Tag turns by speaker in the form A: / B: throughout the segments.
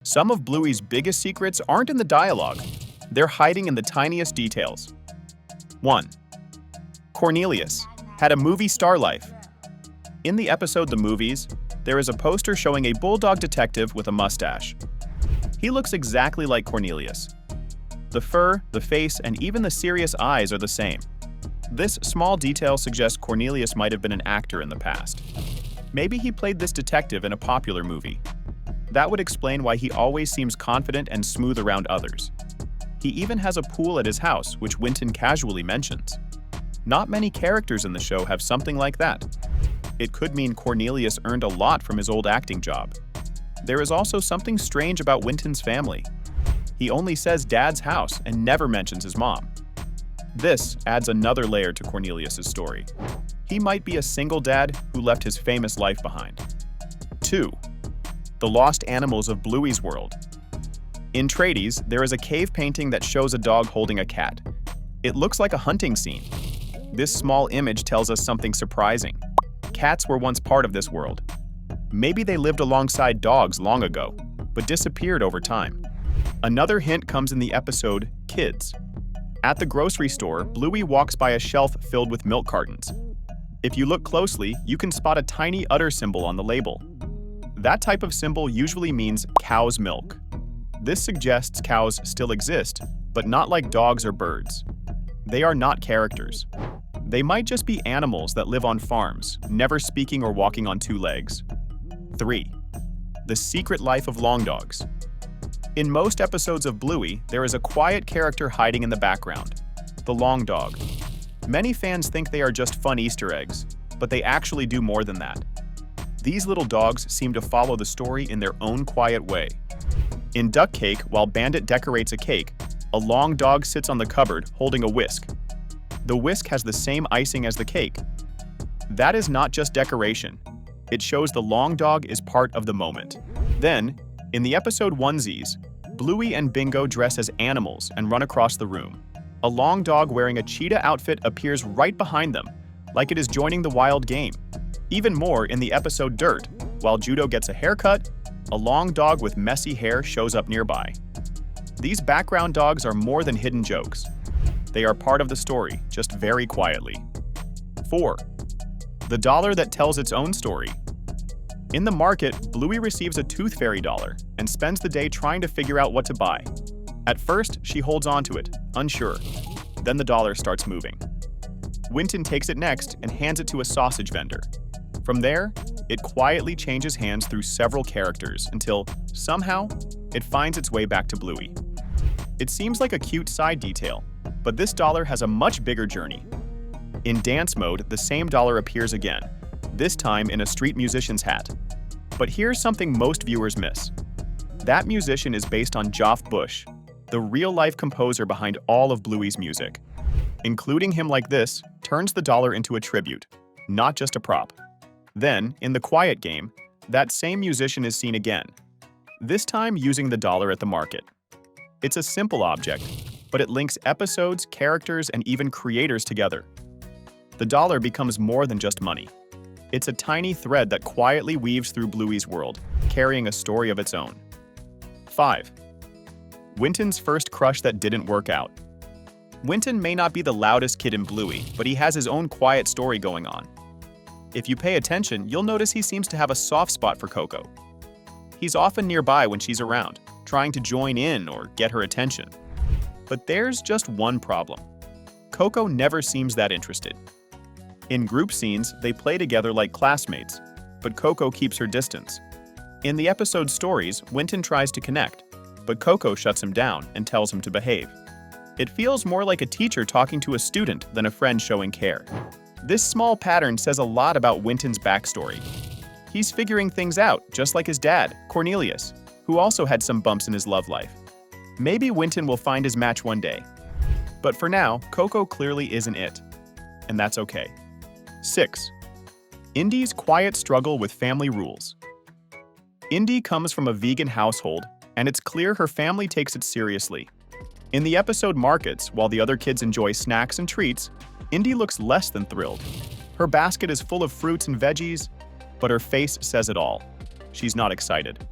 A: Some of Bluey's biggest secrets aren't in the dialogue. They're hiding in the tiniest details. 1. Cornelius had a movie star life. In the episode The Movies, there is a poster showing a bulldog detective with a mustache. He looks exactly like Cornelius. The fur, the face, and even the serious eyes are the same. This small detail suggests Cornelius might have been an actor in the past. Maybe he played this detective in a popular movie. That would explain why he always seems confident and smooth around others. He even has a pool at his house, which Wintons casually mentions. Not many characters in the show have something like that. It could mean Cornelius earned a lot from his old acting job. There is also something strange about Wintons' family. He only says Dad's house and never mentions his mom. This adds another layer to Cornelius' story. He might be a single dad who left his famous life behind. 2. The lost animals of Bluey's world. In Trades, there is a cave painting that shows a dog holding a cat. It looks like a hunting scene. This small image tells us something surprising. Cats were once part of this world. Maybe they lived alongside dogs long ago, but disappeared over time. Another hint comes in the episode Kids. At the grocery store, Bluey walks by a shelf filled with milk cartons. If you look closely, you can spot a tiny udder symbol on the label. That type of symbol usually means cow's milk. This suggests cows still exist, but not like dogs or birds. They are not characters. They might just be animals that live on farms, never speaking or walking on two legs. 3. The secret life of long dogs. In most episodes of Bluey, there is a quiet character hiding in the background, the long dog. Many fans think they are just fun Easter eggs, but they actually do more than that. These little dogs seem to follow the story in their own quiet way. In Duck Cake, while Bandit decorates a cake, a long dog sits on the cupboard holding a whisk. The whisk has the same icing as the cake. That is not just decoration. It shows the long dog is part of the moment. Then, in the episode Onesies, Bluey and Bingo dress as animals and run across the room. A long dog wearing a cheetah outfit appears right behind them, like it is joining the wild game. Even more in the episode Dirt, while Judo gets a haircut, a long dog with messy hair shows up nearby. These background dogs are more than hidden jokes. They are part of the story, just very quietly. 4. The dollar that tells its own story. In the market, Bluey receives a Tooth Fairy dollar and spends the day trying to figure out what to buy. At first, she holds on to it, unsure. Then the dollar starts moving. Wintons takes it next and hands it to a sausage vendor. From there, it quietly changes hands through several characters until, somehow, it finds its way back to Bluey. It seems like a cute side detail, but this dollar has a much bigger journey. In dance mode, the same dollar appears again, this time in a street musician's hat. But here's something most viewers miss. That musician is based on Geoff Bush, the real-life composer behind all of Bluey's music. Including him like this turns the dollar into a tribute, not just a prop. Then, in the quiet game, that same musician is seen again, this time using the dollar at the market. It's a simple object, but it links episodes, characters, and even creators together. The dollar becomes more than just money. It's a tiny thread that quietly weaves through Bluey's world, carrying a story of its own. 5. Wintons' first crush that didn't work out. Wintons may not be the loudest kid in Bluey, but he has his own quiet story going on. If you pay attention, you'll notice he seems to have a soft spot for Coco. He's often nearby when she's around, trying to join in or get her attention. But there's just one problem. Coco never seems that interested. In group scenes, they play together like classmates, but Coco keeps her distance. In the episode Stories, Wintons tries to connect, but Coco shuts him down and tells him to behave. It feels more like a teacher talking to a student than a friend showing care. This small pattern says a lot about Wintons' backstory. He's figuring things out, just like his dad, Cornelius, who also had some bumps in his love life. Maybe Wintons will find his match one day. But for now, Coco clearly isn't it. And that's okay. 6. Indy's quiet struggle with family rules. Indy comes from a vegan household, and it's clear her family takes it seriously. In the episode Markets, while the other kids enjoy snacks and treats, Indy looks less than thrilled. Her basket is full of fruits and veggies, but her face says it all. She's not excited.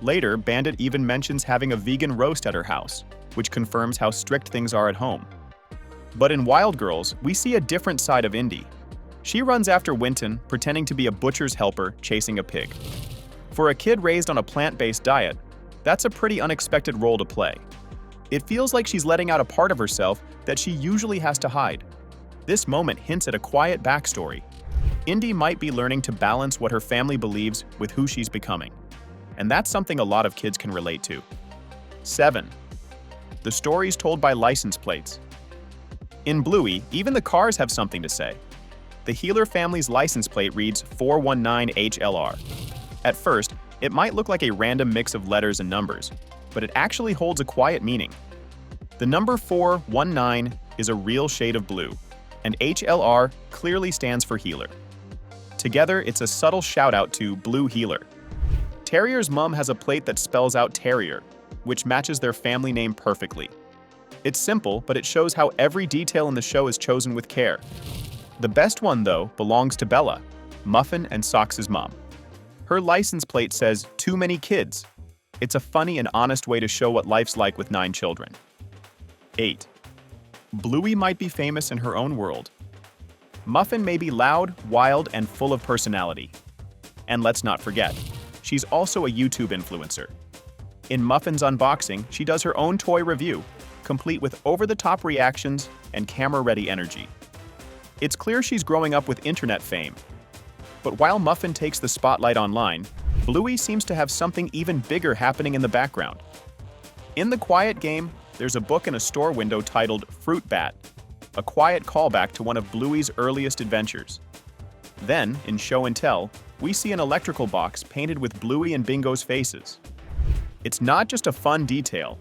A: Later, Bandit even mentions having a vegan roast at her house, which confirms how strict things are at home. But in Wild Girls, we see a different side of Indy. She runs after Winton, pretending to be a butcher's helper chasing a pig. For a kid raised on a plant-based diet, that's a pretty unexpected role to play. It feels like she's letting out a part of herself that she usually has to hide. This moment hints at a quiet backstory. Indy might be learning to balance what her family believes with who she's becoming. And that's something a lot of kids can relate to. 7. The stories told by license plates. In Bluey, even the cars have something to say. The Healer family's license plate reads 419HLR. At first, it might look like a random mix of letters and numbers, but it actually holds a quiet meaning. The number 419 is a real shade of blue, and HLR clearly stands for Healer. Together, it's a subtle shout-out to Blue Healer. Terrier's mom has a plate that spells out Terrier, which matches their family name perfectly. It's simple, but it shows how every detail in the show is chosen with care. The best one, though, belongs to Bella, Muffin and Socks' mom. Her license plate says, "Too many kids." It's a funny and honest way to show what life's like with 9 children. 8. Bluey might be famous in her own world. Muffin may be loud, wild, and full of personality. And let's not forget, she's also a YouTube influencer. In Muffin's unboxing, she does her own toy review, complete with over-the-top reactions and camera-ready energy. It's clear she's growing up with internet fame. But while Muffin takes the spotlight online, Bluey seems to have something even bigger happening in the background. In The Quiet Game, there's a book in a store window titled Fruit Bat, a quiet callback to one of Bluey's earliest adventures. Then, in Show and Tell, we see an electrical box painted with Bluey and Bingo's faces. It's not just a fun detail,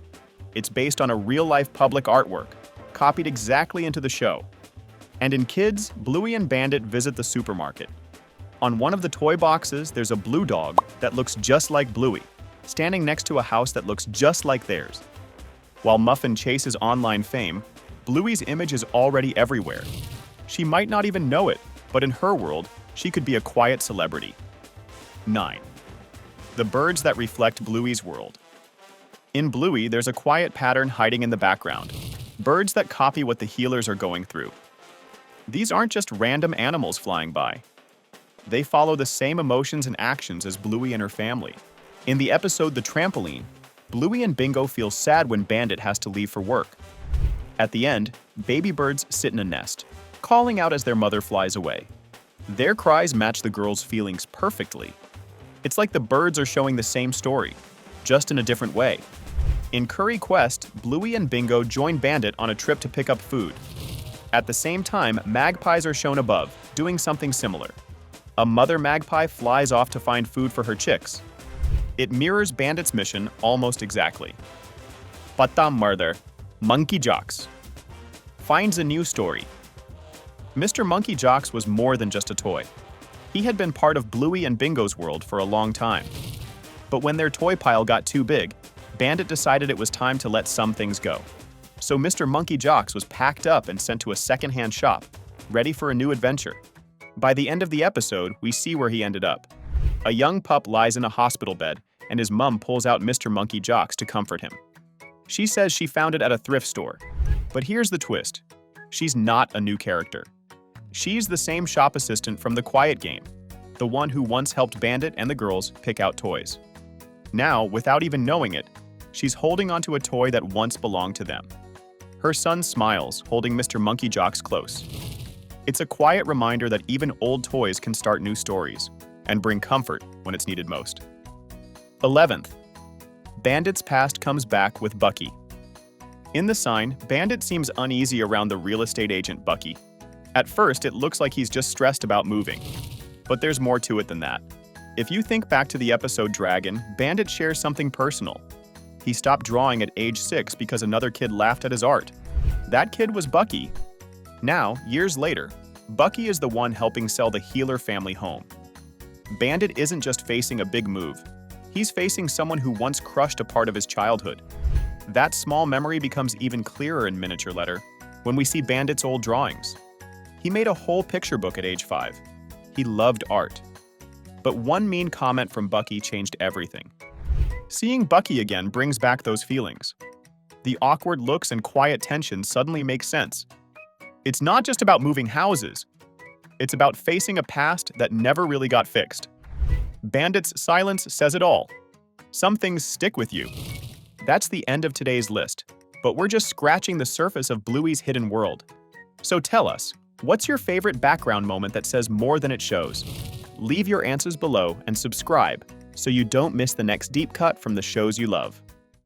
A: it's based on a real-life public artwork, copied exactly into the show. And in Kids, Bluey and Bandit visit the supermarket. On one of the toy boxes, there's a blue dog that looks just like Bluey, standing next to a house that looks just like theirs. While Muffin chases online fame, Bluey's image is already everywhere. She might not even know it, but in her world, she could be a quiet celebrity. 9. The birds that reflect Bluey's world. In Bluey, there's a quiet pattern hiding in the background. Birds that copy what the healers are going through. These aren't just random animals flying by. They follow the same emotions and actions as Bluey and her family. In the episode The Trampoline, Bluey and Bingo feel sad when Bandit has to leave for work. At the end, baby birds sit in a nest, calling out as their mother flies away. Their cries match the girls' feelings perfectly. It's like the birds are showing the same story, just in a different way. In Curry Quest, Bluey and Bingo join Bandit on a trip to pick up food. At the same time, magpies are shown above, doing something similar. A mother magpie flies off to find food for her chicks. It mirrors Bandit's mission almost exactly. Patam Murder, Monkey Jocks finds a new story. Mr. Monkey Jocks was more than just a toy. He had been part of Bluey and Bingo's world for a long time. But when their toy pile got too big, Bandit decided it was time to let some things go. So Mr. Monkey Jocks was packed up and sent to a secondhand shop, ready for a new adventure. By the end of the episode, we see where he ended up. A young pup lies in a hospital bed, and his mom pulls out Mr. Monkey Jocks to comfort him. She says she found it at a thrift store. But here's the twist. She's not a new character. She's the same shop assistant from The Quiet Game, the one who once helped Bandit and the girls pick out toys. Now, without even knowing it, she's holding onto a toy that once belonged to them. Her son smiles, holding Mr. Monkey Jocks close. It's a quiet reminder that even old toys can start new stories and bring comfort when it's needed most. 11th. Bandit's past comes back with Bucky. In the sign, Bandit seems uneasy around the real estate agent Bucky. At first, it looks like he's just stressed about moving. But there's more to it than that. If you think back to the episode Dragon, Bandit shares something personal. He stopped drawing at age 6 because another kid laughed at his art. That kid was Bucky. Now, years later, Bucky is the one helping sell the Healer family home. Bandit isn't just facing a big move. He's facing someone who once crushed a part of his childhood. That small memory becomes even clearer in miniature letter when we see Bandit's old drawings. He made a whole picture book at age 5. He loved art. But one mean comment from Bucky changed everything. Seeing Bucky again brings back those feelings. The awkward looks and quiet tension suddenly make sense. It's not just about moving houses. It's about facing a past that never really got fixed. Bandits' silence says it all. Some things stick with you. That's the end of today's list, but we're just scratching the surface of Bluey's hidden world. So tell us, what's your favorite background moment that says more than it shows? Leave your answers below and subscribe so you don't miss the next deep cut from the shows you love.